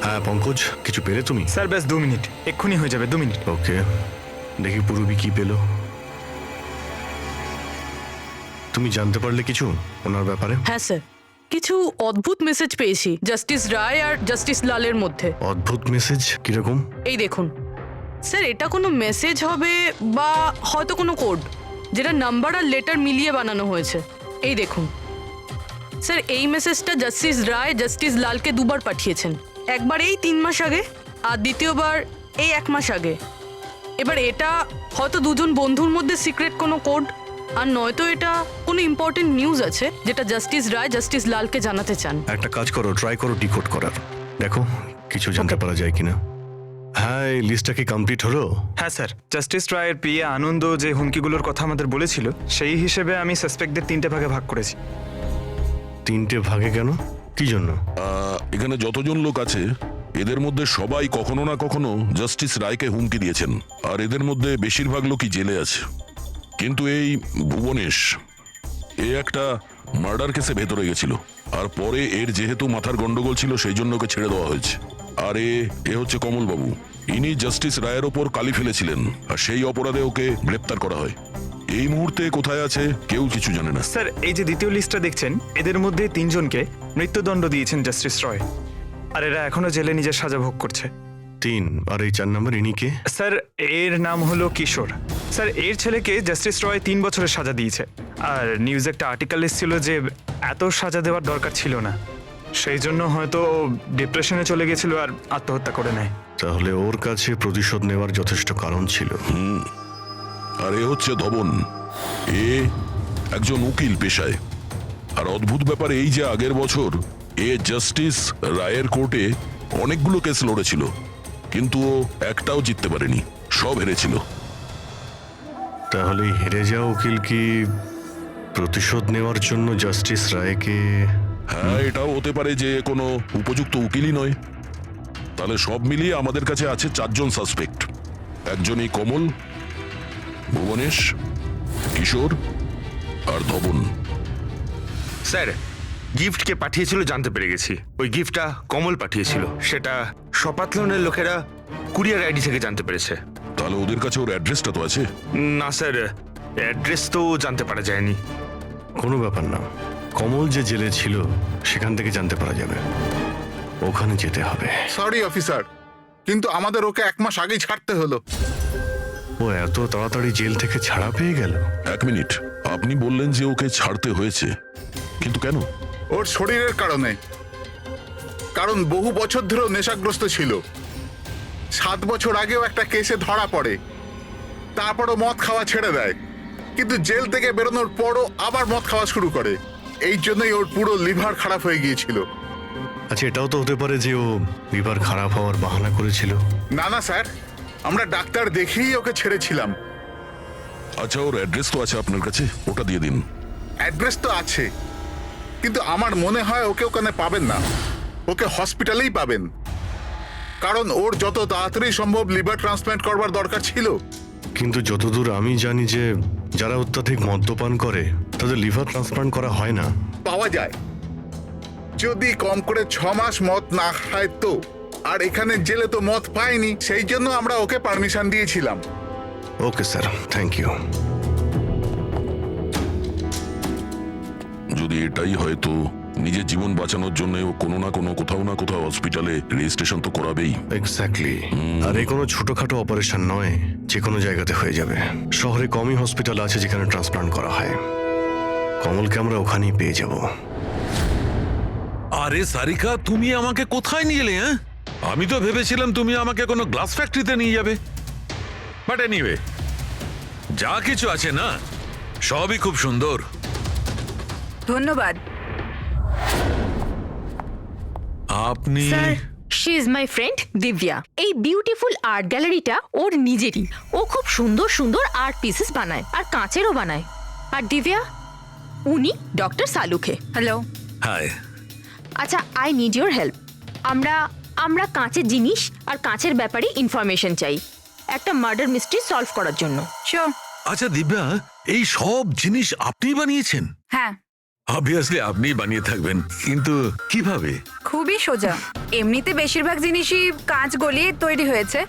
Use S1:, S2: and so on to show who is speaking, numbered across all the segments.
S1: হ্যাঁ পঙ্কজ, কিছু পেলে তুমি?
S2: স্যার ব্যাস 2 মিনিট, এক্ষুনি হয়ে যাবে 2 মিনিট।
S1: ওকে, দেখি পূরবী কি পেলো। তুমি জানতে পারলে কিছু ওনার ব্যাপারে?
S3: হ্যাঁ স্যার, কিছু অদ্ভুত মেসেজ পেয়েছি জাস্টিস রায় আর জাস্টিস লালের মধ্যে।
S1: অদ্ভুত মেসেজ কিরকম?
S3: এই দেখুন স্যার, এটা কোনো মেসেজ হবে বা হয়তো কোনো কোড, যেটা নাম্বার আর লেটার মিলিয়ে বানানো হয়েছে। এই দেখুন স্যার, এই মেসেজটা জাস্টিস রায় জাস্টিস লালকে দুবার পাঠিয়েছেন। একবার এই 3 মাস আগে আর দ্বিতীয়বার এই 1 মাস আগে। এবার এটা হয়তো দুজন বন্ধুর মধ্যে সিক্রেট কোনো কোড, আর নয়তো এটা কোনো ইম্পর্টেন্ট নিউজ আছে যেটা জাস্টিস রায় জাস্টিস লালকে জানাতে চান।
S1: একটা কাজ করো, ট্রাই করো ডিকোড করার, দেখো কিছু জানতে পারা যায় কিনা। হ্যাঁ, এই লিস্টটা কি কমপ্লিট হলো?
S2: হ্যাঁ স্যার, জাস্টিস রায়ের পিএ আনন্দ যে হুমকিগুলোর কথা আমাদের বলেছিল, সেই হিসেবে আমি সাসপেক্টদের 3টে ভাগে ভাগ করেছি।
S1: 3টে ভাগে কেন, কি জন্য?
S4: এখানে যতজন লোক আছে এদের মধ্যে সবাই কখনো না কখনো জাস্টিস রায়কে হুমকি দিয়েছেন, আর এদের মধ্যে বেশিরভাগ লোকই জেলে আছে। কিন্তু এই ভুবনেশ, এ একটা মার্ডার কেসে ভেতরে গেছিল, আর পরে এর যেহেতু মাথার গন্ডগোল ছিল সেই জন্য ওকে ছেড়ে দেওয়া হয়েছে। আর এ হচ্ছে কমল বাবু, ইনি জাস্টিস রায়ের ওপর কালি ফেলেছিলেন, আর সেই অপরাধে ওকে গ্রেপ্তার করা হয়। এই মুহূর্তে কোথায় আছে কেউ কিছু জানে না।
S2: স্যার, এই যে দ্বিতীয় লিস্টটা দেখছেন, এদের মধ্যে 3জনকে মৃত্যুদণ্ড দিয়েছেন জাস্টিস রয়, আর এরা এখনো জেলে নিজের সাজা ভোগ করছে।
S1: 3, আর এই 4 নম্বর ইনি কে?
S2: স্যার, এর নাম হলো কিশোর। স্যার, এর ছেলেকে জাস্টিস রয় 3 বছরের সাজা দিয়েছে, আর নিউজে একটা আর্টিকেল এসেছিল যে এত সাজা দেওয়ার দরকার ছিল না, সেই জন্য হয়তো ডিপ্রেশনে চলে গেছিল আর আত্মহত্যা করে নেয়।
S1: তাহলে ওর কাছে প্রতিশোধ নেওয়ার যথেষ্ট কারণ ছিল।
S4: আর এ হচ্ছে ধবন, এ একজন উকিল পেশায়। আর অদ্ভুত ব্যাপার এই যে আগের বছর এ জাস্টিস রায়ের কোর্টে অনেকগুলো কেস লড়েছিল, কিন্তু ও একটাও জিততে পারেনি, সব হেরেছিল।
S1: তাহলে হেরে যাওয়া উকিল কি প্রতিশোধ নেওয়ার জন্য জাস্টিস রায়কে?
S4: হ্যাঁ, এটাও হতে পারে যে কোনো উপযুক্ত উকিলই নয়। তাহলে সব মিলিয়ে আমাদের কাছে আছে 4 জন সাসপেক্ট। একজনই কমল, ভুবনেশ, কিশোর আর ধবন।
S5: স্যার, গিফট কে পাঠিয়েছিল জানতে পেরে গেছি। ওই গিফটটা কমল পাঠিয়েছিল, সেটা শপাথলনের লোকেরা কুরিয়ার আইডি থেকে জানতে পেরেছে।
S4: তাহলে ওদের কাছে ওর অ্যাড্রেসটা তো আছে?
S5: না স্যার, অ্যাড্রেস তো জানতে পারা যায়নি।
S1: কোনো ব্যাপার না, কমল যে জেলে ছিল সেখান থেকে জানতে পারা যাবে, ওখানে যেতে হবে।
S6: সরি অফিসার, কিন্তু আমাদের ওকে 1 মাস আগেই ছাড়তে হলো।
S1: ও এত তাড়াতাড়ি জেল থেকে ছাড়া পেয়ে গেল?
S4: 1 মিনিট, আপনি বললেন যে ওকে ছাড়তে হয়েছে, কিন্তু কেন?
S6: ওর শরীরের কারণে। কারণ বহু বছর ধরেও নেশাগ্রস্ত ছিল। 7 বছর আগেও একটা কেসে ধরা পড়ে, তারপরও মদ খাওয়া ছেড়ে দেয়, কিন্তু জেল থেকে বেরোনোর পরও আবার মদ খাওয়া শুরু করে। এই জন্যই ওর পুরো লিভার খারাপ হয়ে গিয়েছিল।
S1: আচ্ছা, এটাও তো হতে পারে যে ও লিভার খারাপ হওয়ার বাহানা করেছিল।
S6: না না স্যার, আমরা ডাক্তার দেখেই ওকে ছেড়েছিলাম।
S4: আচ্ছা, ওর অ্যাড্রেস তো আছে আপনার কাছে, ওটা দিয়ে দিন।
S6: অ্যাড্রেস তো আছে, কিন্তু আমার মনে হয় ওকে ওখানে পাবেন না, ওকে হসপিটালেই পাবেন। কারণ ওর যত তাড়াতাড়ি সম্ভব লিভার ট্রান্সপ্ল্যান্ট করবার দরকার ছিল।
S1: কিন্তু যতদূর আমি জানি যে যারা অত্যাধিক মদ্যপান করে তাদের লিভার ট্রান্সপ্লান্ট করা হয় না।
S6: পাওয়া যায়, যদি কম করে 6 মাস মদ না খায় তো। আর এখানে জেলে তো মদ পায়নি, সেই জন্য আমরা ওকে পারমিশন দিয়েছিলাম।
S1: Okay sir, thank you.
S4: যদি এটাই হয় তো নিজের জীবন বাঁচানোর জন্য ও কোনো না কোনো কোথাও না কোথাও হসপিটালে রেজিস্ট্রেশন তো করাবেই।
S1: এক্স্যাক্টলি। আর এই কোনো ছোটখাটো অপারেশন নয়, যে কোনো জায়গাতে হয়ে যাবে। শহরে কমই হসপিটাল আছে যেখানে ট্রান্সপ্লান্ট করা হয়। কমলকে আমরা ওখানেই পেয়ে যাব।
S7: আরে সারিকা, তুমি আমাকে কোথায় নিয়ে এলে? হ্যাঁ, আমি তো ভেবেছিলাম তুমি আমাকে কোনো গ্লাস ফ্যাক্টরিতে নিয়ে যাবে। বাট এনিওয়ে, যা কিছু আছে না সবই খুব সুন্দর।
S8: ধন্যবাদ
S7: আপনি?
S9: Sir, she is my friend Divya. এই বিউটিফুল আর্ট গ্যালারিটা ওর নিজেরই। ও খুব সুন্দর সুন্দর আর্ট পিসেস বানায়, আর কাঁচেরও বানায়। আর দিব্যা, উনি ডক্টর সালুখে।
S8: হ্যালো।
S7: হাই।
S9: আচ্ছা, আই নিড ইউর হেল্প। আমরা কাঁচের জিনিস আর কাঁচের ব্যাপারে ইনফরমেশন চাই একটা মার্ডার মিস্ট্রি সলভ করার জন্য।
S8: শিওর।
S7: আচ্ছা দিব্যা, এই সব জিনিস আপনি বানিয়েছেন?
S8: হ্যাঁ,
S7: অবভিয়াসলি আপনি বানিয়ে থাকবেন, কিন্তু কিভাবে?
S8: খুবই সোজা। এমনিতে বেশিরভাগ জিনিসই কাঁচ গলিয়ে তৈরি হয়েছে।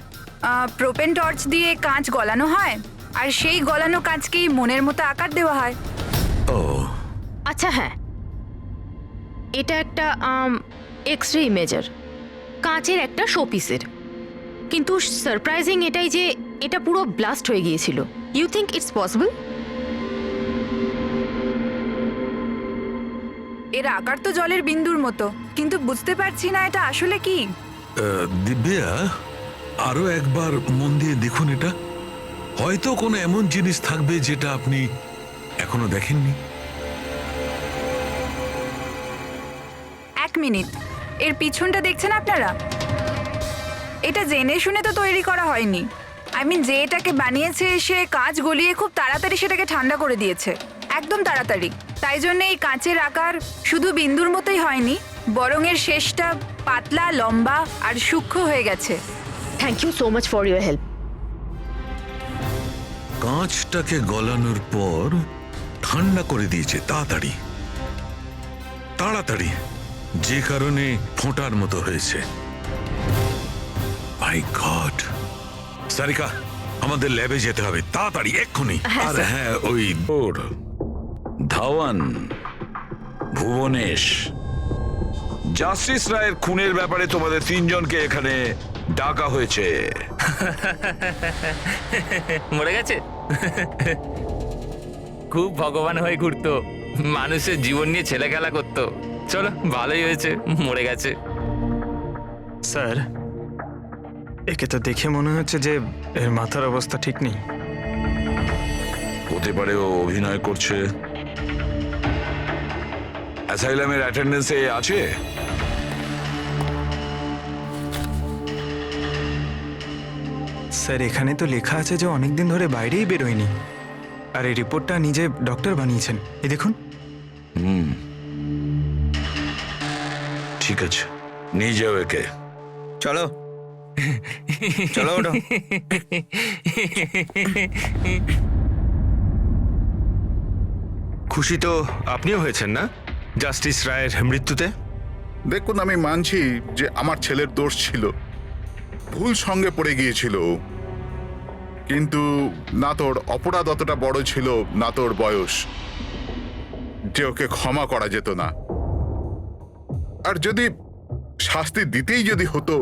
S8: প্রোপেন টর্চ দিয়ে কাঁচ গলানো হয়, আর সেই গলানো কাঁচকেই মনের মতো আকার দেওয়া হয়।
S7: ও
S9: আচ্ছা হ্যাঁ, এটা একটা এক্স রে ইমেজার, কাঁচের একটা শোপিসের। কিন্তু সারপ্রাইজিং এটাই যে এটা পুরো ব্লাস্ট হয়ে গিয়েছিল। You think it's possible?
S8: এর আকার তো জলের বিন্দুর মতো, কিন্তু বুঝতে পারছি না এটা আসলে কি।
S7: দিব্যা, আরো একবার মন দিয়ে দেখুন এটা। হয়তো কোনো এমন জিনিস থাকবে যেটা আপনি এখনো দেখেননি।
S8: এক মিনিট, এর পিছনটা দেখছেন আপনারা? এটা জেনে শুনে তো তৈরি করা হয়নি। যে এটাকে বানিয়েছে সে কাঁচ গলিয়ে খুব তাড়াতাড়ি সেটাকে ঠান্ডা করে দিয়েছে, একদম তাড়াতাড়ি। তাই জন্য এই কাঁচের আকার শুধু বিন্দুর মতোই হয়নি, বরং এর শেষটা পাতলা, লম্বা আর সূক্ষ্ম হয়ে গেছে।
S9: Thank you so much for your help.
S7: কাঁচটাকে গলানোর পর ঠান্ডা করে দিয়েছে তাড়াতাড়ি তাড়াতাড়ি, যে কারণে ফোঁটার মতো হয়েছে। মাই গড! সারিকা, আমাদের ল্যাবে যেতে হবে তাড়াতাড়ি, এক্ষুনি। আর হ্যাঁ, ওই ওর
S10: ধাওয়ান, ভুবনেশ, জাস্টিস রায়ের খুনের ব্যাপারে তোমাদের তিনজনকে এখানে ডাকা হয়েছে।
S11: মরে গেছে? খুব ভগবান হয়ে ঘুরতো, মানুষের জীবন নিয়ে ছেলে খেলা করতো। চলো, ভালোই হয়েছে মরে গেছে।
S2: স্যার, একে তো দেখে মনে হচ্ছে যে এর মাথার অবস্থা ঠিক নেই।
S10: হতে পারে ও অভিনয় করছে। অ্যাসাইলামের অ্যাটেন্ডেন্সে আছে?
S2: স্যার, এখানে তো লেখা আছে যে অনেকদিন ধরে বাইরেই বেরোয়নি, আর এই রিপোর্টটা নিজে ডক্টর বানিয়েছেন। এই দেখুন।
S10: ঠিক আছে, নিয়ে যাও একে।
S5: চলো চলো, ওঠো। খুশি তো আপনিও হয়েছেন না জাস্টিস রায়ের মৃত্যুতে?
S6: দেখুন, আমি মানছি যে আমার ছেলের দোষ ছিল, ভুল সঙ্গে পড়ে গিয়েছিল ও। কিন্তু না তোর অপরাধ অতটা বড় ছিল, না তোর বয়স, যে ওকে ক্ষমা করা যেত না। আর যদি শাস্তি দিতেই যদি হতো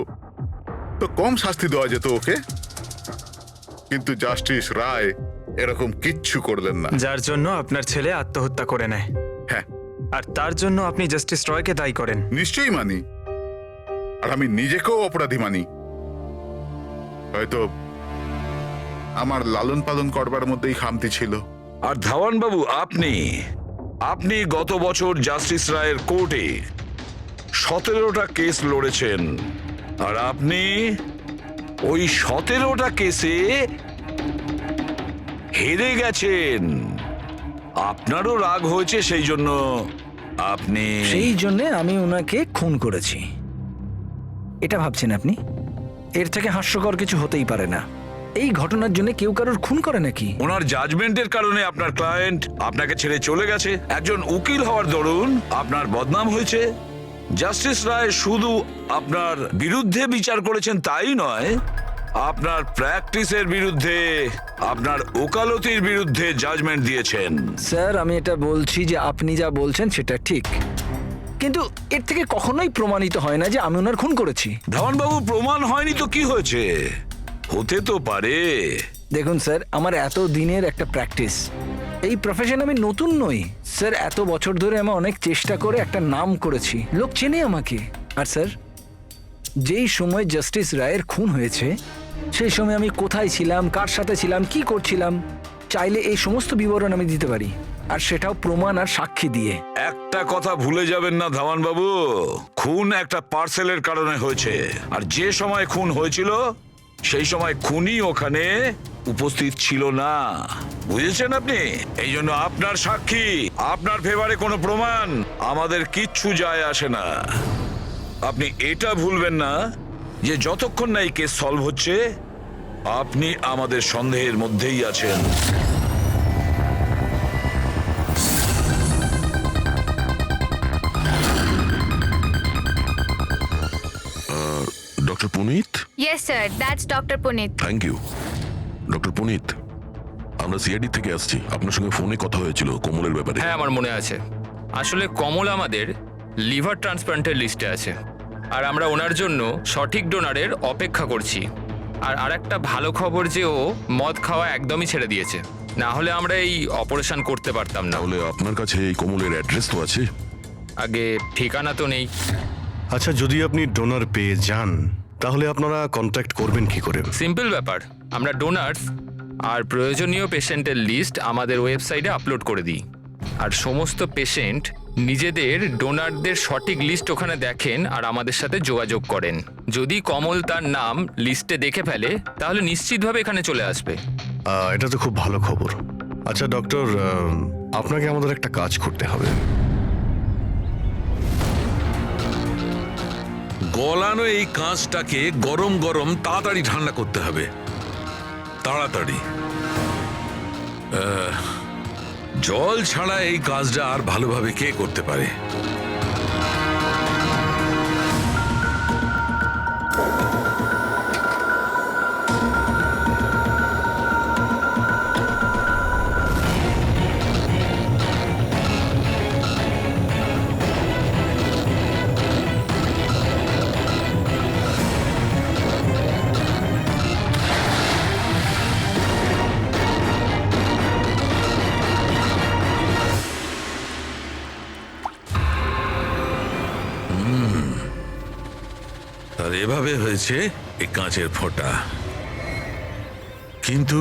S6: তো কম শাস্তি দেওয়া যেত ওকে, কিন্তু জাস্টিস রায় এরকম কিচ্ছু করলেন না।
S2: যার জন্য আপনার ছেলে আত্মহত্যা করে নেয়,
S6: হ্যাঁ,
S2: আর তার জন্য আপনি জাস্টিস রয়কে দায়ী করেন।
S6: নিশ্চয়ই মানি, আর আমি নিজেকেও অপরাধী মানি। হয়তো আমার লালন পালন করবার মধ্যেই খামতি ছিল।
S10: আর ধাওয়ান বাবু, আপনি গত বছর জাস্টিস রায়ের কোর্টে 17টা কেস লড়েছেন, আর আপনি ওই 17টা কেসে হেরে গেছেন। আপনারও রাগ হয়েছে, সেই জন্য
S12: আমি ওনাকে খুন করেছি, এটা ভাবছেন আপনি? এর থেকে হাস্যকর কিছু হতেই পারে না। এই ঘটনার জন্য কেউ কারোর খুন করে নাকি?
S10: ওনার জাজমেন্টের কারণে আপনার ক্লায়েন্ট আপনাকে ছেড়ে চলে গেছে। একজন উকিল হওয়ার দরুন আপনার বদনাম হয়েছে। জাস্টিস রায় শুধু আপনার বিরুদ্ধে বিচার করেছেন তাই নয়, আপনার প্র্যাকটিসের বিরুদ্ধে, আপনার ওকালতির বিরুদ্ধে জাজমেন্ট দিয়েছেন।
S12: স্যার, আমি এটা বলছি যে আপনি যা বলছেন সেটা ঠিক, কিন্তু এর থেকে কখনোই প্রমাণিত হয় না যে আমি ওনার খুন করেছি।
S10: ধাওয়ানবাবু, প্রমাণ হয়নি তো কি হয়েছে? হতে তো পারে।
S12: দেখুন স্যার, আমার এত দিনের একটা প্র্যাকটিস, এই প্রফেশন আমি নতুন নই স্যার। এত বছর ধরে আমি অনেক চেষ্টা করে একটা নাম করেছি, লোক চেনে আমাকে। আর স্যার, যেই সময় জাস্টিস রায়ের খুন হয়েছে সেই সময় আমি কোথায় ছিলাম, কার সাথে ছিলাম, কি করছিলাম, চাইলে এই সমস্ত বিবরণ আমি দিতে পারি, আর সেটাও প্রমাণ আর সাক্ষী দিয়ে।
S10: একটা কথা ভুলে যাবেন না ধাওয়ানবাবু, খুন একটা পার্সেলের কারণে হয়েছে, আর যে সময় খুন হয়েছিল সেই সময় খুনি ওখানে উপস্থিত ছিল না, বুঝেছেন আপনি? এই জন্য আপনার সাক্ষী, আপনার ফেভারে কোনো প্রমাণ আমাদের কিচ্ছু যায় আসে না। আপনি এটা ভুলবেন না যে যতক্ষণ না এই কেস সলভ হচ্ছে আপনি আমাদের সন্দেহের মধ্যেই আছেন।
S4: Doctor Punit?
S8: Yes sir, that's doctor Punit.
S4: Thank you. Doctor Punit, আমরা সিআইডি থেকে আসছি। আপনার সঙ্গে ফোনে কথা হয়েছিল কোমলের ব্যাপারে।
S11: হ্যাঁ আমার মনে আছে। আসলে কমল আমাদের লিভার ট্রান্সপ্লান্টের লিস্টে আছে, আর আমরা ওনার জন্য সঠিক ডোনারের অপেক্ষা করছি। আর আরেকটা ভালো খবর যে ও মদ খাওয়া একদমই ছেড়ে দিয়েছে, না হলে আমরা এই অপারেশন করতে পারতাম না।
S4: তাহলে আপনার কাছে এই কোমলের অ্যাড্রেস তো আছে?
S11: আগে ঠিকানা তো নেই।
S1: আচ্ছা, যদি আপনি ডোনার পেয়ে যান তাহলে আপনারা কন্ট্যাক্ট করবেন কি করে?
S11: সিম্পল ব্যাপার, আমরা ডোনার্স আর প্রয়োজনীয় পেশেন্টের লিস্ট আমাদের ওয়েবসাইটে আপলোড করে দিই, আর সমস্ত পেশেন্ট নিজেদের ডোনারদের সঠিক লিস্ট ওখানে দেখেন আর আমাদের সাথে যোগাযোগ করেন। যদি কমল তার নাম লিস্টে দেখে ফেলে তাহলে নিশ্চিতভাবে এখানে চলে আসবে।
S1: এটা তো খুব ভালো খবর। আচ্ছা ডক্টর, আপনাকে আমাদের একটা কাজ করতে হবে।
S7: গলানো এই কাঁচটাকে গরম গরম তাড়াতাড়ি ঠান্ডা করতে হবে, তাড়াতাড়ি। জল ছাড়া এই কাজটা আর ভালোভাবে কে করতে পারে? আর এভাবে হয়েছে এই কাঁচের ফোঁটা। কিন্তু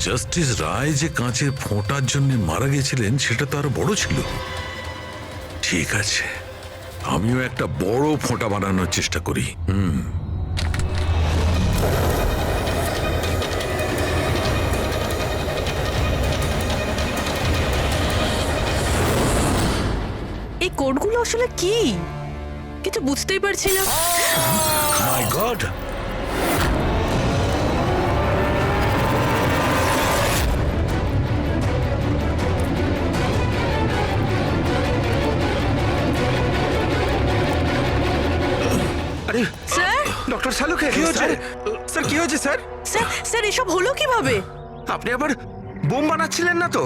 S7: জাস্টিস রায় যে কাঁচের ফোঁটার জন্য মারা গেছিলেন সেটা তো আরো বড় ছিল। ঠিক আছে, আমিও একটা বড় ফোঁটা বানানোর চেষ্টা করি।
S3: এই কোডগুলো আসলে কি কিছু বুঝতেই পারছি না।
S1: মাই গড!
S5: আরে
S3: স্যার
S5: ডক্টর সালুকে
S2: কি হয়েছে স্যার? কি হয়েছে স্যার?
S3: স্যার স্যার এসব হলো কিভাবে?
S5: আপনি আবার বোম বানাচ্ছিলেন না তো?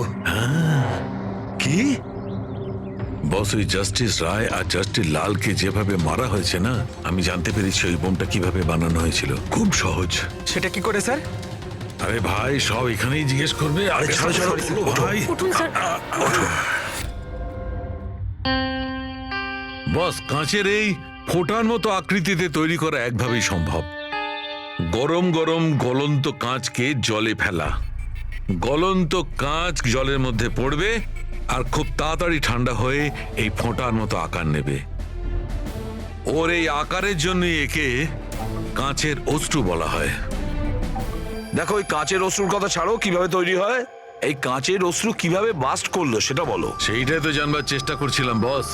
S7: কি বস, ওই জাস্টিস রায় আর জাস্টিস লালকে যেভাবে মারা হয়েছে না, আমি জানতে পেরেছি ওই বোমটা কিভাবে বানানো হয়েছিল। খুব সহজ।
S2: সেটা কি করে স্যার?
S7: আরে ভাই, সব এখানেই জিজ্ঞেস করবে। আরে ছাড়ো ছাড়ো ভাই।
S3: উঠুন স্যার।
S7: বস, কাঁচের এই ফোঁটার মতো আকৃতিতে তৈরি করা একভাবেই সম্ভব। গরম গরম গলন্ত কাঁচকে জলে ফেলা, গলন্ত কাঁচ জলের মধ্যে পড়বে আর খুব তাড়াতাড়ি ঠান্ডা হয়ে এই ফোঁটার মতো আকার নেবে। ওর এই আকারের জন্যই একে কাঁচের অশ্রু বলা হয়।
S10: দেখো, ওই কাঁচের অশ্রুর কথা ছাড়ো, কিভাবে তৈরি হয়? এই কাঁচের অশ্রু কিভাবে বাস্ট করলো সেটা বলো।
S7: সেইটাই তো জানবার চেষ্টা করছিলাম বস।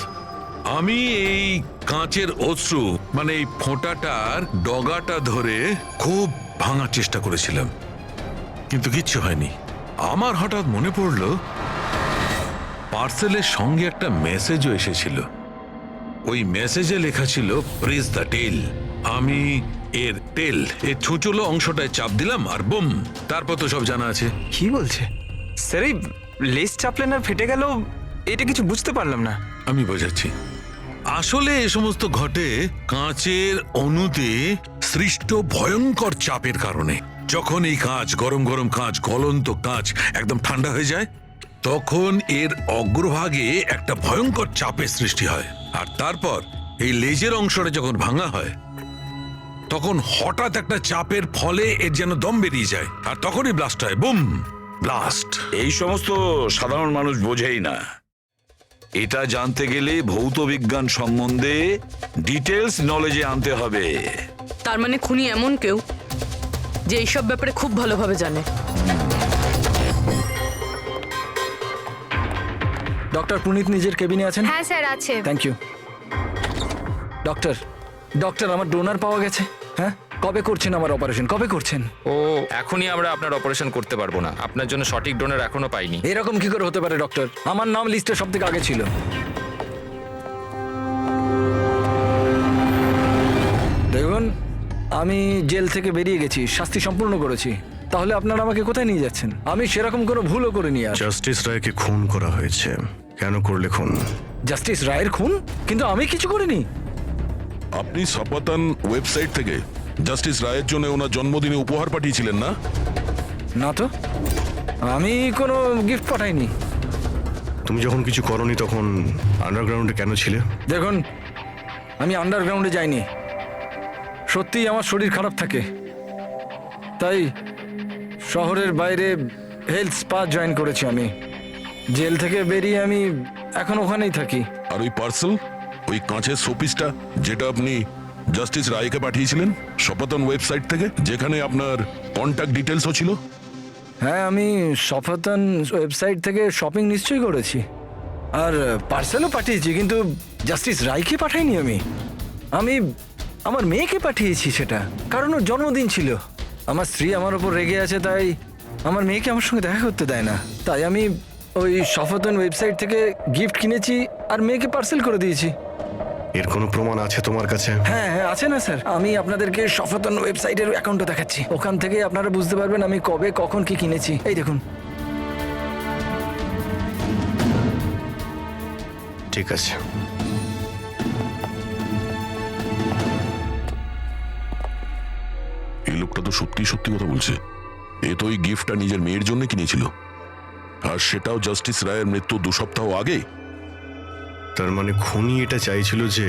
S7: আমি এই কাঁচের অশ্রু মানে এই ফোঁটাটার ডগাটা ধরে খুব ভাঙার চেষ্টা করেছিলাম, কিন্তু কিচ্ছু হয়নি। আমার হঠাৎ মনে পড়লো পার্সেলের সঙ্গে একটা মেসেজও এসেছিল। ওই মেসেজে লেখা ছিল প্রেস দ্য টেল। আমি এর টেল, এর ছুঁচলো অংশটায় চাপ দিলাম আর বুম, তারপর তো সব জানা আছে।
S2: কি বলছে স্যার? এই লেস চাপলেন আর ফেটে গেল, এটা কিছু বুঝতে পারলাম না।
S7: আমি বোঝাচ্ছি। আসলে এ সমস্ত ঘটে কাঁচের অণুতে সৃষ্ট ভয়ঙ্কর চাপের কারণে। যখন এই কাঁচ, গরম গরম কাঁচ, গলন্ত কাঁচ একদম ঠান্ডা হয়ে যায়, তখন এর অগ্রভাগে একটা ভয়ঙ্কর চাপের সৃষ্টি হয়। আর তারপর এই লেজের অংশটা যখন ভাঙা হয়, তখন হঠাৎ একটা চাপের ফলে এর যেন দম বেরিয়ে যায়, আর তখনই ব্লাস্ট হয়। Broom, blast.
S10: এই সমস্ত সাধারণ মানুষ বোঝেই না। এটা জানতে গেলে ভৌত বিজ্ঞান সম্বন্ধে ডিটেলস নলেজে আনতে হবে।
S3: তার মানে খুনি এমন কেউ যে এইসব ব্যাপারে খুব ভালোভাবে জানে।
S12: ডক্টর পুনিত নিজের কেবিনে আছেন?
S8: হ্যাঁ স্যার, আছে।
S12: Thank you. ডক্টর, ডক্টর আমার ডোনার পাওয়া গেছে। হ্যাঁ, কবে করছেন আমার অপারেশন? কবে করছেন?
S11: ও এখনই আমরা আপনার অপারেশন করতে পারবো না, আপনার জন্য সঠিক ডোনার এখনো পাইনি।
S12: এরকম কি করে হতে পারে ডক্টর? আমার নাম লিস্টে সব থেকে আগে ছিল। দেখুন, আমি জেল থেকে বেরিয়ে গেছি, শাস্তি সম্পূর্ণ করেছি। তাহলে আপনারা আমাকে কোথায় নিয়ে যাচ্ছেন? আমি সেরকম কোনো ভুলও করিনি। আর
S1: জাস্টিস রায়কে খুন করা হয়েছে। কেন করলে খুন?
S12: জাস্টিস রায়ের খুন? কিন্তু আমি কিছু করিনি।
S4: আপনি সপাতান ওয়েবসাইট থেকে জাস্টিস রায়ের জন্য ওনার জন্মদিনে উপহার পাঠিয়েছিলেন না?
S12: না তো, আমি কোনো গিফট পাঠাইনি।
S1: তুমি যখন কিছু করনি তখন আন্ডারগ্রাউন্ডে কেন ছিলে?
S12: দেখুন, আমি আন্ডারগ্রাউন্ডে যাইনি। সত্যিই আমার শরীর খারাপ থাকে, তাই শহরের বাইরে হেলথ স্পা জয়েন করেছি আমি। জেল থেকে বেরিয়ে আমি এখন ওখানেই থাকি।
S4: আর ওই পার্সেল, ওই কাঁচের শোপিসটা যেটা আপনি জাস্টিস রায়কে পাঠিয়েছিলেন সপাতন ওয়েবসাইট থেকে, যেখানে আপনার কন্ট্যাক্ট ডিটেলসও ছিল?
S12: হ্যাঁ, আমি সফাতন ওয়েবসাইট থেকে শপিং নিশ্চয়ই করেছি, আর পার্সেলও পাঠিয়েছি, কিন্তু জাস্টিস রায়কে পাঠাইনি। আমি আমার মেয়েকে পাঠিয়েছি সেটা, কারণ ওর জন্মদিন ছিল। আমার স্ত্রী আমার ওপর রেগে আছে, তাই আমার মেয়েকে আমার সঙ্গে দেখা করতে দেয় না। তাই আমি ওই সফাতন ওয়েবসাইট থেকে গিফট কিনেছি আর মেয়েকে পার্সেল করে দিয়েছি।
S1: এর কোনো প্রমাণ আছে তোমার কাছে?
S12: হ্যাঁ হ্যাঁ, আছে না স্যার। আমি আপনাদেরকে সফাতন ওয়েবসাইটের অ্যাকাউন্টটা দেখাচ্ছি, ওখান থেকে আপনারা বুঝতে পারবেন আমি কবে কখন কি কিনেছি। এই দেখুন।
S1: ঠিক আছে।
S4: এই লোকটা তো সত্যি সত্যি কথা বলছে। এ তো ওই গিফটটা নিজের মেয়ের জন্য কিনেছিল, আর সেটাও জাস্টিস রায়ের মৃত্যু 2 সপ্তাহ আগে।
S1: তার মানে খুনি এটা চাইছিল যে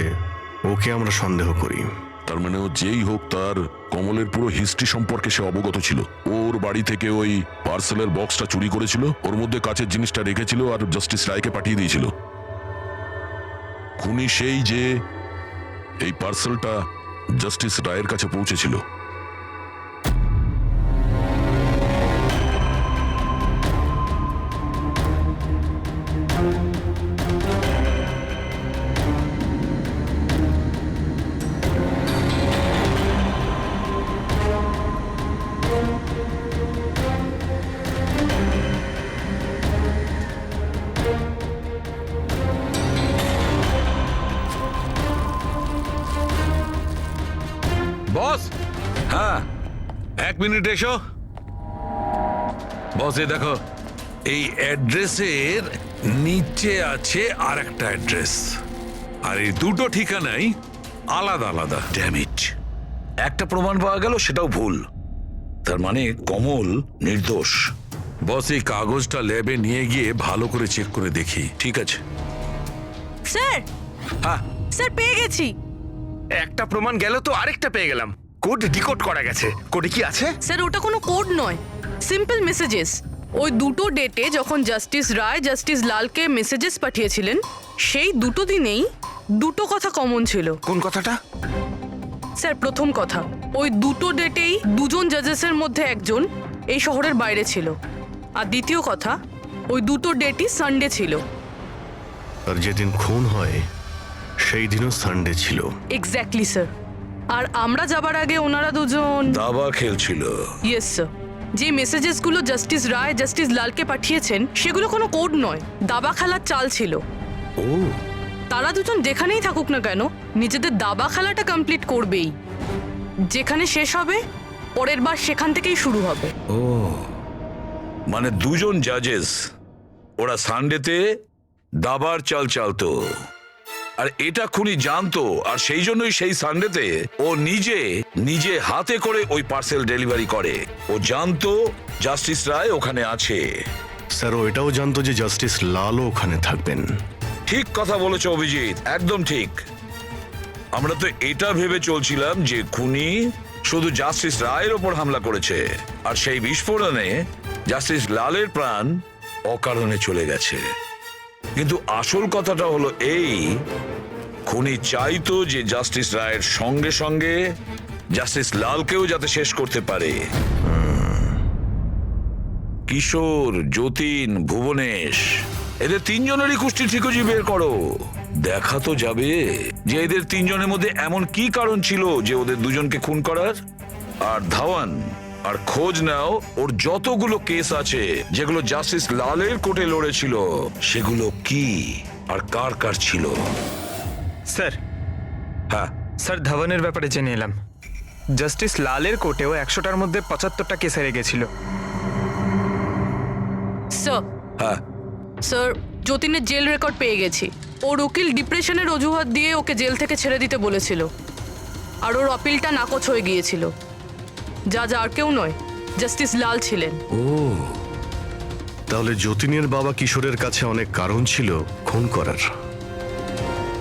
S1: ওকে আমরা সন্দেহ করি।
S4: তার মানে ও যেই হোক, তার কমলের পুরো হিস্ট্রি সম্পর্কে সে অবগত ছিল। ওর বাড়ি থেকে ওই পার্সেলের বক্সটা চুরি করেছিল, ওর মধ্যে কাচের জিনিসটা রেখেছিল আর জাস্টিস রায়কে পাঠিয়ে দিয়েছিল। খুনি সেই যে এই পার্সেলটা জাস্টিস রায়ের কাছে পৌঁছেছিল।
S7: বস,
S10: হ্যাঁ,
S7: 1 মিনিট এসো। বস, এই দেখো, এই অ্যাড্রেসের নিচে আছে আর একটা অ্যাড্রেস, আর এই দুটো ঠিকানাই আলাদা আলাদা।
S10: ড্যামিট, একটা প্রমাণ পাওয়া গেল, সেটাও ভুল। তার মানে কমল নির্দোষ।
S7: বস, এই কাগজটা ল্যাবে নিয়ে গিয়ে ভালো করে চেক করে দেখি।
S10: ঠিক আছে।
S3: স্যার,
S10: হ্যাঁ,
S3: স্যার পেয়ে গেছি।
S5: একটা প্রমাণ গেল তো আরেকটা পেয়ে গেলাম। কোড ডিকোড করা গেছে। কোডে কি আছে?
S3: স্যার, ওটা কোনো কোড নয়, সিম্পল মেসেজেস। ওই দুটো ডেটে যখন জাস্টিস রায় জাস্টিস লালকে মেসেজেস পাঠিয়েছিলেন, সেই দুটো দিনেই দুটো কথা কমন ছিল।
S5: কোন কথাটা?
S3: স্যার, প্রথম কথা, ওই দুটো ডেটেই দুজন জাজেসের মধ্যে একজন এই শহরের বাইরে ছিল। আর দ্বিতীয় কথা, ওই দুটো ডেটই সানডে ছিল।
S1: আর যেদিন খুন হয় সেই দিনও সানডে ছিল।
S3: Exactly sir. আর আমরা যাবার আগে ওনারা দুজন
S10: দাবা খেলছিল।
S3: Yes sir. যে মেসেজেসগুলো জাস্টিস রায় জাস্টিস লালকে পাঠিয়েছেন সেগুলো কোনো কোড নয়, দাবা খেলার চাল ছিল।
S10: ও,
S3: তারা দুজন যেখানেই থাকুক না কেন নিজেদের দাবা খেলাটা কমপ্লিট করবেই। যেখানে শেষ হবে পরের বার সেখান থেকেই শুরু হবে।
S10: ও, মানে দুজন জাজেস, ওরা সানডেতে দাবার চাল চালতো, আর এটা খুনি জানতো, আর সেই জন্যই সেই সানডেতে ও নিজে হাতে করে ওই পার্সেল ডেলিভারি করে। ও জানতো জাস্টিস রায় ওখানে আছে।
S1: স্যার, ও এটাও জানতো যে জাস্টিস লালও ওখানে থাকবেন।
S10: ঠিক কথা বলেছ অভিজিৎ, একদম ঠিক। আমরা তো এটা ভেবে চলছিলাম যে খুনি শুধু জাস্টিস রায়ের ওপর হামলা করেছে, আর সেই বিস্ফোরণে জাস্টিস লালের প্রাণ অকারণে চলে গেছে। কিন্তু আসল কথাটা হলো এই, খুনি চাইতো যে জাস্টিস রায়ের সঙ্গে সঙ্গে জাস্টিস লালকেও যাতে শেষ করতে পারে। কিশোর, যতীন, ভুবনেশ, এদের তিনজনেরই কুষ্টি ঠিকজি বের করো। দেখা তো যাবে যে এদের তিনজনের মধ্যে এমন কি কারণ ছিল যে ওদের দুজনকে খুন করার। আর ধাওয়ান, আর খোঁজ নাও ওর যতগুলো কেস আছে যেগুলো জাস্টিস লালের কোর্টে লড়েছিল, সেগুলো কি আর কার কার ছিল।
S2: স্যার,
S10: হ্যাঁ,
S2: স্যার ধাওয়ানের ব্যাপারে জেনে এলাম। জাস্টিস লালের কোর্টেও 100টার মধ্যে 75টা কেস হেরে গেছিল।
S3: স্যার
S10: হ্যাঁ
S3: স্যার যতীনের জেল রেকর্ড পেয়ে গেছি। ওর উকিল ডিপ্রেশনের অজুহাত দিয়ে ওকে জেল থেকে ছেড়ে দিতে বলেছিল, আর ওর আপিলটা নাকচ হয়ে গিয়েছিল। যা আর কেউ নয়, জাস্টিস লাল ছিলেন।
S1: তাহলে যতীনের বাবা কিশোরের কাছে অনেক কারণ ছিল খুন করার,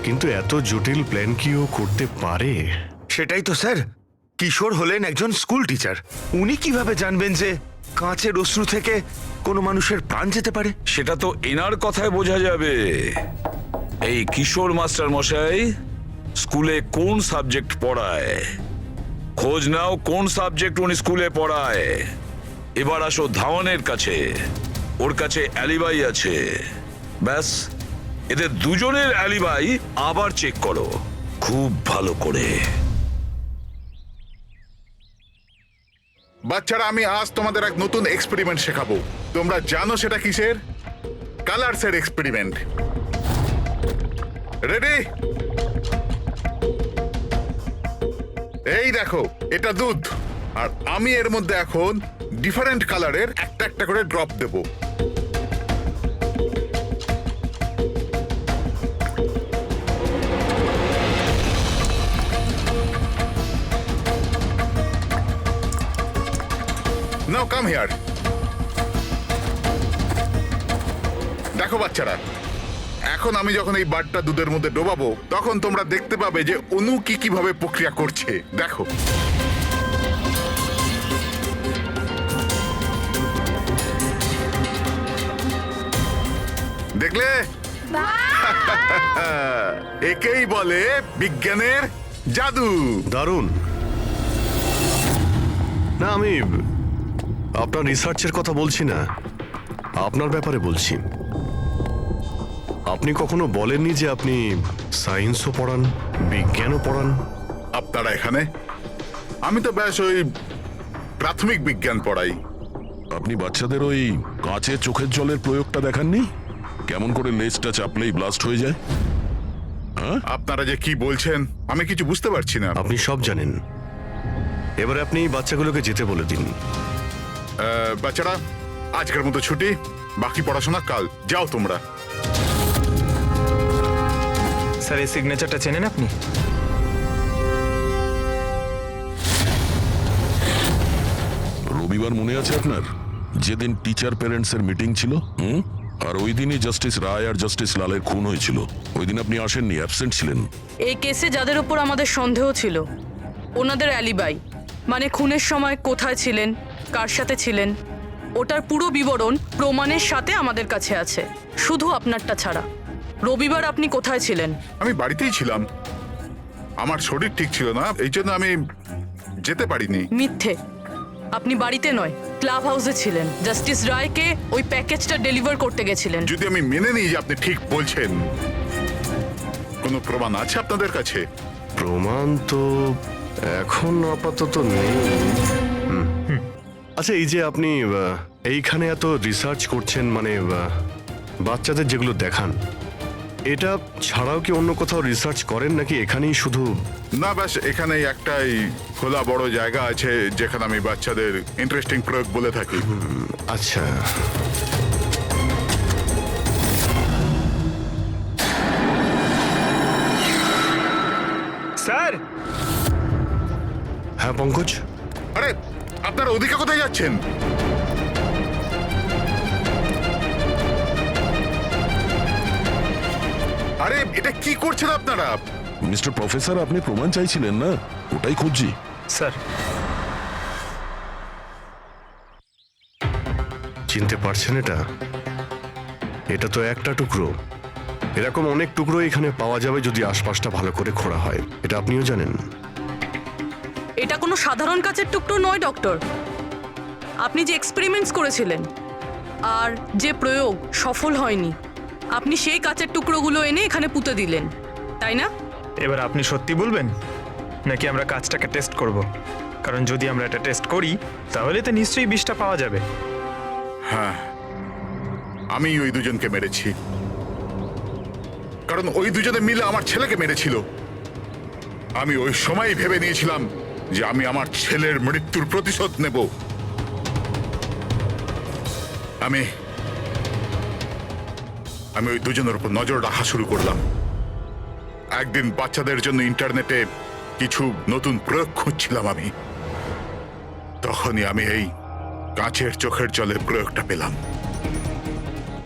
S1: কিন্তু এত জটিল প্ল্যান কি ও করতে পারে?
S5: সেটাই তো স্যার, কিশোর হলেন একজন স্কুল টিচার। উনি কিভাবে জানবেন যে কাঁচের অশ্রু থেকে কোনো মানুষের প্রাণ যেতে পারে?
S10: সেটা তো এনার কথায় বোঝা যাবে। এই কিশোর মাস্টার মশাই স্কুলে কোন সাবজেক্ট পড়ায়, খোঁজ নাও কোন সাবজেক্ট উনি স্কুলে পড়ায়। এবার আসো ধাওয়ানের কাছে, ওর কাছে অ্যালিবাই আছে। ব্যাস, এদের দুজনের অ্যালিবাই আবার চেক করো খুব ভালো করে।
S6: বাচ্চারা, আমি আজ তোমাদের এক নতুন এক্সপেরিমেন্ট শেখাবো। তোমরা জানো সেটা কিসের? কালারসের এক্সপেরিমেন্ট। রেডি? এই দেখো, এটা দুধ, আর আমি এর মধ্যে এখন ডিফারেন্ট কালারের একটা একটা করে drop Dev. Now come here. দেখো বাচ্চারা, এখন আমি যখন এই বারটা দুধের মধ্যে ডোবাবো, তখন তোমরা দেখতে পাবে যে অনু কিভাবে প্রক্রিয়া করছে। দেখো, দেখলে? একেই বলে বিজ্ঞানের জাদু।
S1: দারুণ না, আমি আপনার রিসার্চের কথা বলছি না, আপনার ব্যাপারে বলছি। আপনি কখনো বলেননি যে আপনি সায়েন্সও পড়ান, বিজ্ঞানও পড়ান?
S6: আপনারা এখানে? আমি তো ব্যাস ওই প্রাথমিক বিজ্ঞান পড়াই।
S4: আপনি বাচ্চাদের ওই কাঁচের চোখের জলের প্রয়োগটা দেখাননি? কেমন করে লেজটা চাপলেই ব্লাস্ট হয়ে যায়?
S6: আপনারা যে কি বলছেন আমি কিছু বুঝতে পারছি না।
S1: আপনি সব জানেন। এবারে আপনি বাচ্চাগুলোকে যেতে বলে দিন।
S6: বাচ্চারা, আজকের মতো ছুটি, বাকি পড়াশোনা কাল। যাও তোমরা।
S2: স্যার, এই সিগনেচারটা চেনেন আপনি?
S4: রবিবার মনে আছে আপনার, যেদিন টিচার প্যারেন্টস এর মিটিং ছিল? আর ওই দিনই জাস্টিস রায় আর জাস্টিস লালের খুন হয়েছিল। ওই দিন আপনি আসেননি, অ্যাবসেন্ট ছিলেন।
S3: এই কেসে যাদের উপর আমাদের সন্দেহ ছিল, ওনাদের অ্যালিবাই, মানে খুনের সময় কোথায় ছিলেন, কার সাথে ছিলেন, ওটার পুরো বিবরণ প্রমাণের সাথে আমাদের কাছে আছে, শুধু আপনারটা ছাড়া। রবিবার আপনি কোথায় ছিলেন?
S6: আমি বাড়িতেই ছিলাম। আমার শরীর ঠিক ছিল না, এই জন্য আমি যেতে পারিনি।
S3: মিথ্যে। আপনি বাড়িতে নয়, ক্লাব হাউসে ছিলেন। জাস্টিস রায়কে ওই প্যাকেজটা ডেলিভার করতে গেছিলেন।
S6: যদি আমি মেনে নিই যে আপনি ঠিক বলছেন, কোনো প্রমাণ আছে আপনাদের কাছে?
S1: প্রমাণ তো এখন আপাতত নেই। আচ্ছা, এই যে আপনি এইখানে এত রিসার্চ করছেন, মানে বাচ্চাদের যেগুলো দেখান, এটা ছাড়াও কি অন্য কোথাও রিসার্চ করেন নাকি এখানেই শুধু?
S6: না, ব্যাস এখানেই একটাই খোলা বড় জায়গা আছে যেখানে আমি বাচ্চাদের ইন্টারেস্টিং প্রয়োগ বলে থাকি।
S1: আচ্ছা,
S2: স্যার।
S1: হ্যাঁ পঙ্কজ।
S6: আরে, আপনারা ওদিকে কোথায় যাচ্ছেন? আরে, এটা কি করছেন আপনারা?
S4: মিস্টার প্রফেসর, আপনি প্রমাণ চাইছিলেন না? ওটাই খুঁজছি।
S2: স্যার,
S1: চিনতে পারছেন এটা? এটা তো একটা টুকরো। এরকম অনেক টুকরো এখানে পাওয়া যাবে যদি আশপাশটা ভালো করে খোঁড়া হয়। এটা আপনিও জানেন।
S3: এটা কোনো সাধারণ কাচের টুকরো নয় ডক্টর। আপনি যে এক্সপেরিমেন্টস করেছিলেন আর যে প্রয়োগ সফল হয়নি, আপনি সেই কাচের টুকরোগুলো এনে এখানে পুঁতে দিলেন, তাই না?
S2: এবার আপনি সত্যি বলবেন নাকি আমরা কাজটাকে টেস্ট করব? কারণ যদি আমরা এটা টেস্ট করি তাহলে তো নিশ্চয়ই বিষটা পাওয়া যাবে।
S6: হ্যাঁ, আমি ওই দুজনকে মেরেছি, কারণ ওই দুজনে মিলে আমার ছেলেকে মেরেছিল। আমি ওই সময় ভেবে নিয়েছিলাম যে আমি আমার ছেলের মৃত্যুর প্রতিশোধ নেব। আমি ওই দুজনের উপর নজর রাখা শুরু করলাম। একদিন বাচ্চাদের জন্য ইন্টারনেটে কিছু নতুন প্রয়োগ খুঁজছিলাম আমি। তখনই আমি এই কাঁচের চোখের জলের প্রয়োগটা পেলাম।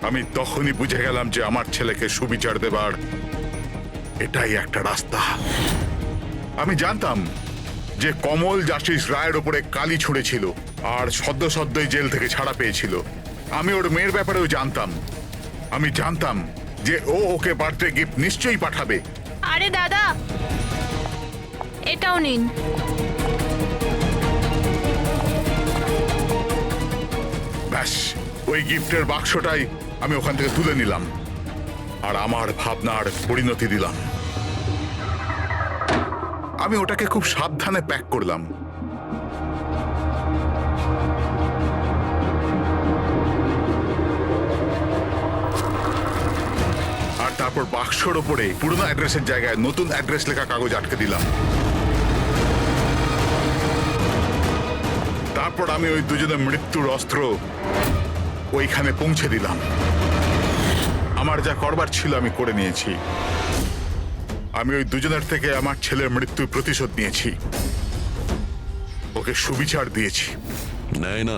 S6: আমি তখনই বুঝে গেলাম যে আমার ছেলেকে সুবিচার দেবার এটাই একটা রাস্তা। আমি জানতাম যে কমল জাস্টিস রায়ের উপরে কালি ছুঁড়েছিল আর সদ্যই জেল থেকে ছাড়া পেয়েছিল। আমি ওর মেয়ের ব্যাপারেও জানতাম। আমি জানতাম যে ও ওকে বার্থডে গিফট নিশ্চয়ই পাঠাবে।
S9: আরে দাদা, এটাও নিন।
S6: ব্যাস, ওই গিফটের বাক্সটাই আমি ওখান থেকে তুলে নিলাম আর আমার ভাবনার পরিণতি দিলাম। আমি ওটাকে খুব সাবধানে প্যাক করলাম। আর তারপর বাক্সর ওপরে পুরনো অ্যাড্রেসের জায়গায় নতুন অ্যাড্রেস লেখা কাগজ আটকে দিলাম। তারপর আমি ওই দুজনের মৃত্যুর অস্ত্র ওইখানে পৌঁছে দিলাম। আমার যা করবার ছিল আমি করে নিয়েছি। আমি ওই দুজনের থেকে আমার ছেলের মৃত্যুর প্রতিশোধ নিয়েছি, ওকে সুবিচার দিয়েছি।
S4: নেয় না,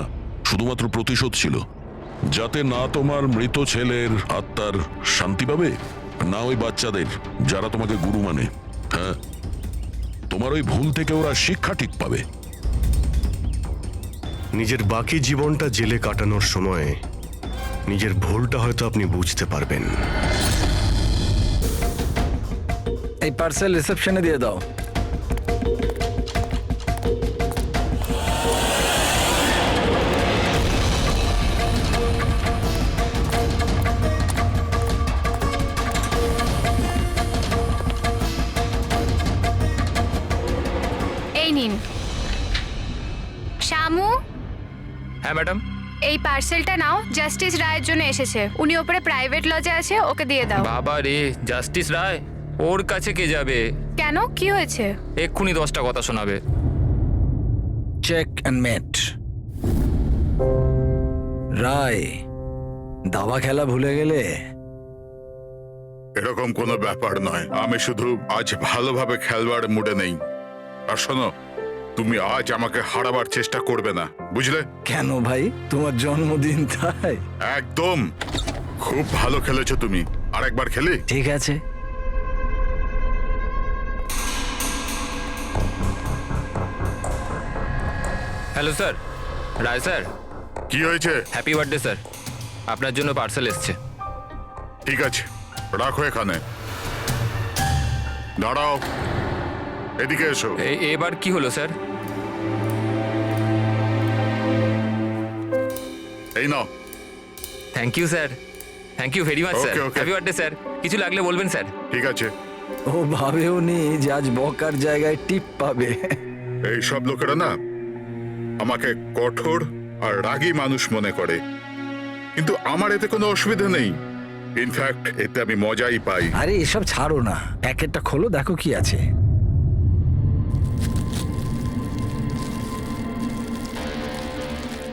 S4: শুধুমাত্র প্রতিশোধ ছিল, যাতে না তোমার মৃত ছেলের আত্মার শান্তি পাবে, না ওই বাচ্চাদের যারা তোমাকে গুরু মানে। হ্যাঁ, তোমার ওই ভুল থেকে ওরা শিক্ষা ঠিক পাবে।
S1: নিজের বাকি জীবনটা জেলে কাটানোর সময় নিজের ভুলটা হয়তো আপনি বুঝতে পারবেন।
S12: এই পার্সেল রিসেপশনে দিয়ে দাও।
S8: এই নিন। শামু,
S11: হ্যাঁ ম্যাডাম।
S8: এই পার্সেলটা নাও, জাস্টিস রায়ের জন্য এসেছে। উনি ওপরে প্রাইভেট লজে আছে, ওকে দিয়ে দাও।
S11: বাবা রে, জাস্টিস রায়? ওর কাছে কে যাবে?
S8: কেন, কি হয়েছে?
S11: এক্ষুনি 10টা কথা শোনাবে।
S12: চেক অ্যান্ড মেট। রায়, দাবা খেলা ভুলে গেলে?
S6: এরকম কোনো ব্যাপার নয়, আমি শুধু আজ ভালোভাবে খেলবার মুডে নেই। আর শোনো, তুমি আজ আমাকে হারাবার চেষ্টা করবে না, বুঝলে?
S12: কেন ভাই, তোমার জন্মদিন তাই?
S6: একদম। খুব ভালো খেলেছো তুমি, আরেকবার খেলি?
S12: ঠিক আছে।
S11: হ্যালো স্যার, রায় স্যার।
S6: কি হয়েছে?
S11: হ্যাপি বার্থডে স্যার, আপনার জন্য পার্সেল এসছে।
S6: ঠিক আছে, রাখো এখানে। দাঁড়াও, এদিকে এসো।
S11: এবার কি হলো স্যার?
S6: এই নাও।
S11: Thank you sir, thank you very much sir.
S6: Okay, okay.
S11: Happy birthday sir. কিছু লাগলে বলবেন স্যার।
S6: ঠিক আছে।
S12: ও ভাবেও নি যে আজ বকার জায়গায় টিপ পাবে।
S6: এই সব লোকেরা না আমাকে কঠোর আর রাগী মানুষ মনে করে, কিন্তু আমার এতে কোনো অসুবিধা নেই। ইনফ্যাক্ট এতে আমি মজাই পাই।
S12: আরে এসব ছাড়ো না, প্যাকেটটা খোলো, দেখো কি আছে।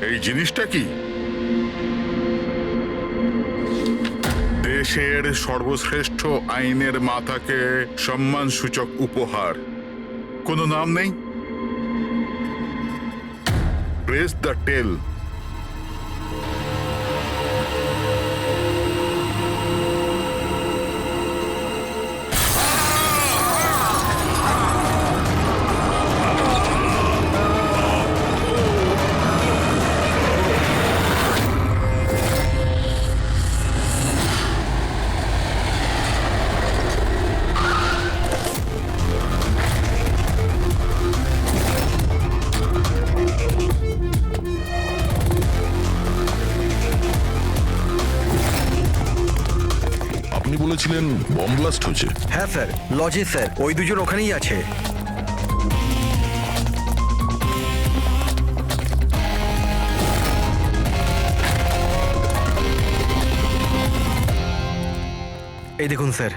S6: এই জিনিসটা কি? দেশের সর্বশ্রেষ্ঠ আইনের মাথাকে সম্মানসূচক উপহার। কোনো নাম নেই? প্রেস দ্য টেল।
S4: আপনি বলেছিলেন বম ব্লাস্ট হয়েছে?
S13: হ্যাঁ স্যার, লজে স্যার, ওই দুজন ওখানেই আছে। এই দেখুন স্যার।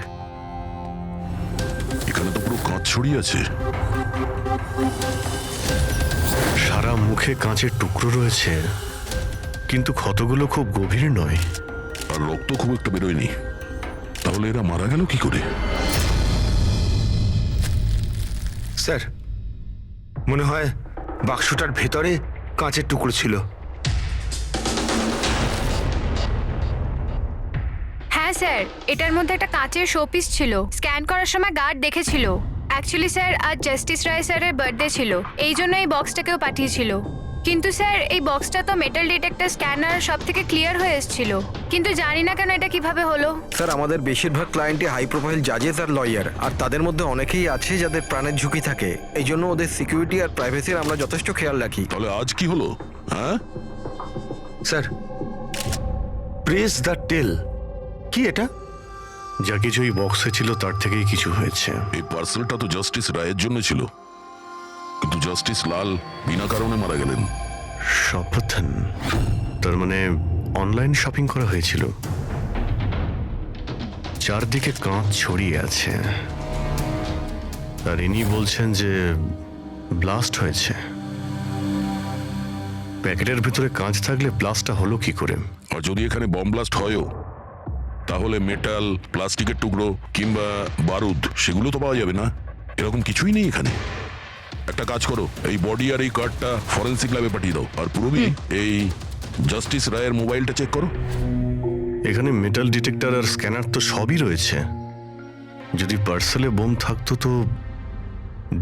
S4: এখানে তো পুরো কাঁচ ছড়িয়ে আছে।
S1: মুখে কাঁচের টুকরো রয়েছে, কিন্তু ক্ষতগুলো খুব গভীর নয়।
S4: আর রক্ত খুব একটা বেরোয়নি। তাহলে এরা মারা গেল কি করে?
S5: স্যার, মনে হয় বাক্সটার ভেতরে কাঁচের টুকরো ছিল।
S8: হ্যাঁ স্যার, এটার মধ্যে একটা কাঁচের শোপিস ছিল। স্ক্যান করার সময় গার্ড দেখেছিল। অ্যাকচুয়ালি স্যার, আজ জাস্টিস রায় স্যারের বার্থডে ছিল, এই জন্য এই বক্সটাকেও পাঠিয়েছিল। কিন্তু স্যার, এই বক্সটা তো মেটাল ডিটেক্টর স্ক্যানার সব থেকে ক্লিয়ার হয়ে এসেছিল, কিন্তু জানি না কেন এটা কিভাবে হলো।
S13: স্যার, আমাদের বেশিরভাগ ক্লায়েন্টই হাই প্রোফাইল জাজেস আর লয়ার, আর তাদের মধ্যে অনেকেই আছে যাদের প্রাণের ঝুঁকি থাকে। এই জন্য ওদের সিকিউরিটি আর প্রাইভেসির আমরা যথেষ্ট খেয়াল রাখি।
S4: তাহলে আজ কি হলো? হ্যাঁ
S5: স্যার, প্রেস দ্য টেল, কি এটা?
S1: যা কিছু এই বক্সে ছিল তার থেকেই কিছু হয়েছে।
S4: এই পার্সেলটা তো জাস্টিস রায়ের জন্য ছিল, কিন্তু জাস্টিস লাল বিনা কারণে মারা গেলেন।
S1: শপথন, তার মানে অনলাইন শপিং করা হয়েছিল। চারদিকে কাঁচ ছড়িয়ে আছে, আর ইনি বলছেন যে ব্লাস্ট হয়েছে। প্যাকেটের ভিতরে কাঁচ থাকলে ব্লাস্টটা হলো কি করে?
S4: আর যদি এখানে বম ব্লাস্ট হয়ও, তাহলে মেটাল, প্লাস্টিকের টুকরো কিংবা বারুদ সেগুলো তো পাওয়া যাবে না। এরকম কিছুই নেই এখানে। একটা কাজ করো, এই বডি আর এই কার্ডটা ফরেন্সিক ল্যাবে পাঠিয়ে দাও। আর পুরবি, এই জাস্টিস রায়ের মোবাইলটা চেক করো।
S1: এখানে মেটাল ডিটেক্টর আর স্ক্যানার তো সবই রয়েছে। যদি পার্সেলে বোম থাকতো তো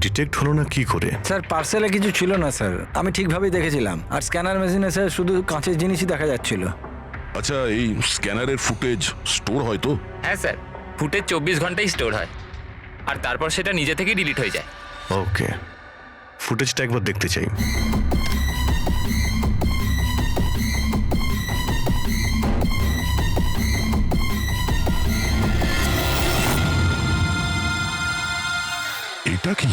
S1: ডিটেক্ট হলো না কি করে?
S12: স্যার, পার্সেলে কিছু ছিল না স্যার, আমি ঠিকভাবেই দেখেছিলাম। আর স্ক্যানার মেশিনে স্যার শুধু কাঁচের জিনিসই দেখা যাচ্ছিল।
S4: আচ্ছা, এই স্ক্যানারের ফুটেজ স্টোর হয় তো?
S11: হ্যাঁ স্যার, ফুটেজ 24 ঘন্টাই স্টোর হয়, আর তারপর সেটা নিজে থেকেই ডিলিট হয়ে যায়।
S1: ওকে, ফুটেজটা একবার দেখতে চাই।
S4: এটা কি?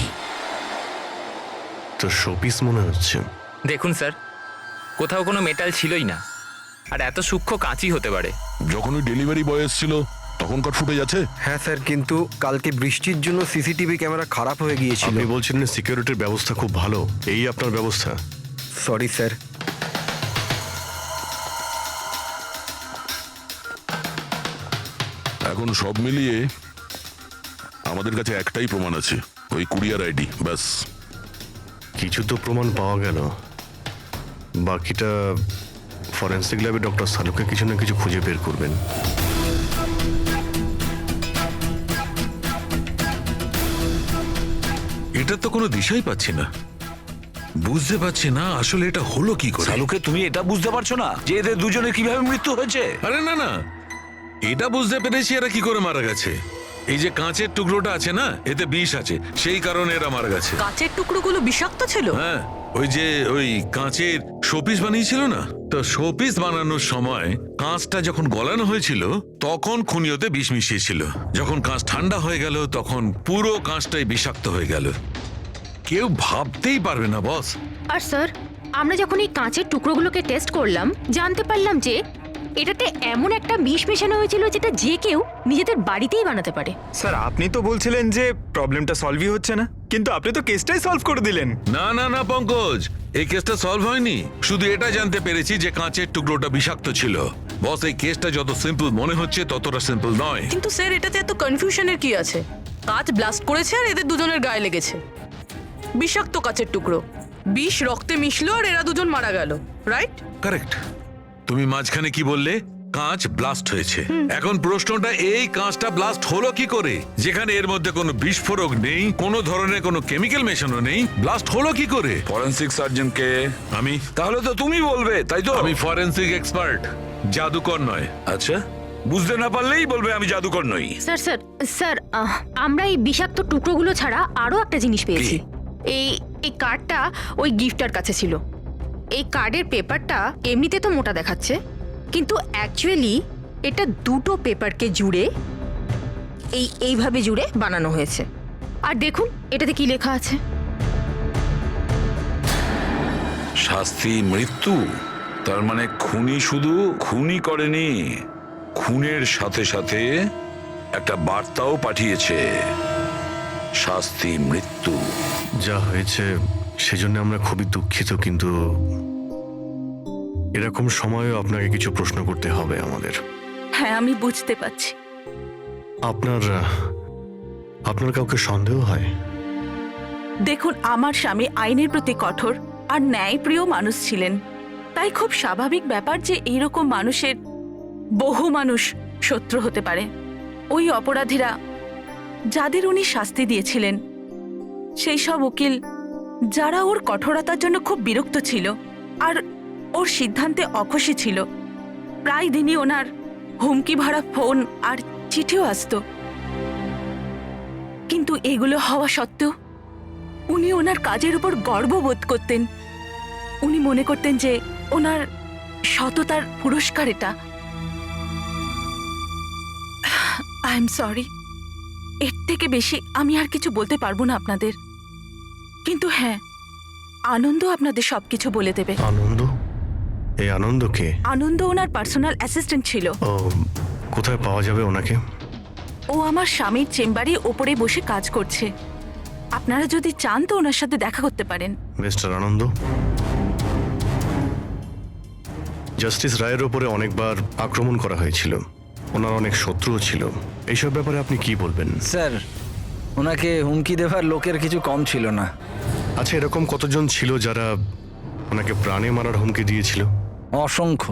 S1: তো শোপিস মনে হচ্ছে।
S11: দেখুন স্যার, কোথাও কোনো মেটাল ছিলই না, আর এত সূক্ষ্ম কাঁচই হতে পারে।
S4: যখন ওই ডেলিভারি বয় এসেছিল তখনকার ফুটেজ আছে?
S13: হ্যাঁ স্যার, কিন্তু কালকে বৃষ্টির জন্য সিসিটিভি ক্যামেরা খারাপ হয়ে গিয়েছিল।
S1: আপনি বলছেন সিকিউরিটির ব্যবস্থা খুব ভালো, এই আপনার ব্যবস্থা?
S13: Sorry sir.
S4: এখন সব মিলিয়ে আমাদের কাছে একটাই প্রমাণ আছে, ওই কুরিয়ার আইডি, ব্যাস।
S1: কিছু তো প্রমাণ পাওয়া গেল, বাকিটা ফরেন্সিক ল্যাবে ডক্টর সালুকে কিছু না কিছু খুঁজে বের করবেন।
S7: এটা তো কোনো দিশাই পাচ্ছি না, বুঝতে পারছি না আসলে এটা হলো কি করে।
S10: শালুকে, তুমি এটা বুঝতে পারছো না যে এদের দুজনের কিভাবে মৃত্যু হয়েছে?
S7: আরে না না, এটা বুঝতে পেরেছি এরা কি করে মারা গেছে। এই যে কাঁচের টুকরোটা আছে না, এতে বিষ আছে, সেই কারণে এরা মারা গেছে।
S3: কাঁচের টুকরোগুলো বিষাক্ত ছিল?
S7: হ্যাঁ, ওই কাঁচের শোপিস বানিয়েছিল না, তো শোপিস বানানোর সময় কাঁচটা যখন গলানো হয়েছিল তখন খুনিওতে বিষ মিশিয়েছিল। যখন কাঁচ ঠান্ডা হয়ে গেল তখন পুরো কাঁচটাই বিষাক্ত হয়ে গেল। কেউ ভাবতেই পারবে না বস।
S9: আর স্যার, আমরা যখন এই কাঁচের টুকরোগুলোকে টেস্ট করলাম, জানতে পারলাম যে এটাতে এমন একটা বিষ মেশানো হয়েছিল যেটা যে কেউ নিজেদের বাড়িতেই বানাতে পারে।
S2: স্যার, আপনি তো বলছিলেন যে প্রবলেমটা সলভই হচ্ছে না, কিন্তু আপনি তো কেসটাই সলভ করে দিলেন।
S7: না না না পঙ্কজ, এই কেসটা সলভ হয়নি। শুধু এটা জানতে পেরেছি যে কাঁচের টুকরোটা বিষাক্ত ছিল। বস, এই কেসটা যত সিম্পল মনে হচ্ছে ততটা সিম্পল নয়।
S3: কিন্তু স্যার, এটাতে এত কনফিউশনের কি আছে? কাঁচ ব্লাস্ট করেছে আর এদের দুজনের গায়ে লেগেছে। বিষাক্ত কাঁচের টুকরো, বিষ রক্তে মিশলো আর এরা দুজন মারা গেল, রাইট?
S7: কারেক্ট। তুমি মাঝখানে কি বললে? কাঁচ ব্লাস্ট হয়েছে। এখন প্রশ্নটা, এই কাঁচটা ব্লাস্ট হলো কি করে? যেখানে এর মধ্যে কোনো বিস্ফোরক নেই, কোনো ধরনের কোনো কেমিক্যাল মেশানো নেই, ব্লাস্ট হলো কি করে?
S10: ফরেন্সিক সার্জনকে
S7: আমি।
S10: তাহলে তো তুমি বলবে, তাই তো?
S7: আমি ফরেন্সিক এক্সপার্ট, জাদুকর নয়।
S10: আচ্ছা, বুঝতে না পারলেই বলবে আমি জাদুকর নই।
S9: স্যার স্যার স্যার, আমরা এই বিষাক্ত টুকরোগুলো ছাড়া আরো একটা জিনিস পেয়েছি। এই কার্ডটা ওই গিফটার কাছে ছিল। এই কার্ডের পেপারটা এমনিতে তো মোটা দেখাচ্ছে, কিন্তু অ্যাকচুয়ালি এটা দুটো পেপারকে জুড়ে এইভাবে জুড়ে বানানো হয়েছে। আর দেখুন এটাতে কি লেখা আছে।
S10: শাস্তি মৃত্যু। তার মানে খুনি শুধু খুনই করেনি, খুনের সাথে সাথে একটা বার্তাও পাঠিয়েছে, শাস্তি মৃত্যু।
S1: যা হয়েছে সেজন্য আমরা খুবই দুঃখিত, কিন্তু এরকম সময়েও আপনাকে কিছু প্রশ্ন করতে হবে আমাদের।
S3: হ্যাঁ, আমি বুঝতে পারছি।
S1: আপনার আপনার কাউকে সন্দেহ হয়?
S3: দেখুন, আমার স্বামী আইনের প্রতি কঠোর আর ন্যায়প্রিয় মানুষ ছিলেন, তাই খুব স্বাভাবিক ব্যাপার যে এইরকম মানুষের বহু মানুষ শত্রু হতে পারে। ওই অপরাধীরা যাদের উনি শাস্তি দিয়েছিলেন, সেই সব উকিল যারা ওর কঠোরতার জন্য খুব বিরক্ত ছিল আর ওর সিদ্ধান্তে অখুশি ছিল, প্রায় দিনই ওনার হুমকি ভরা ফোন আর চিঠিও আসতো। কিন্তু এগুলো হওয়া সত্ত্বেও উনি ওনার কাজের উপর গর্ববোধ করতেন। উনি মনে করতেন যে ওনার সততার পুরস্কার এটা। আই এম সরি, এর থেকে বেশি আমি আর কিছু বলতে পারবো না আপনাদের। কিন্তু হ্যাঁ, আনন্দ আপনাদের সবকিছু বলে দেবে।
S1: আনন্দ? এই আনন্দ কে?
S3: আনন্দ ওনার পার্সোনাল অ্যাসিস্ট্যান্ট ছিল।
S1: ও, কোথায় পাওয়া যাবে ওনাকে?
S3: ও আমার স্বামীর চেম্বারে ওপরে বসে কাজ করছে। আপনারা যদি চান তো ওনার সাথে দেখা করতে পারেন।
S1: মিস্টার আনন্দ, জাস্টিস রায়ের ওপরে অনেকবার আক্রমণ করা হয়েছিল, ওনার অনেক শত্রুও ছিল। এইসব ব্যাপারে আপনি কি বলবেন?
S12: স্যার, ওনাকে হুমকি দেওয়ার লোকের কিছু কম ছিল না।
S1: আচ্ছা, এরকম কতজন ছিল যারা ওনাকে প্রাণে মারার হুমকি দিয়েছিল?
S12: অসংখ্য।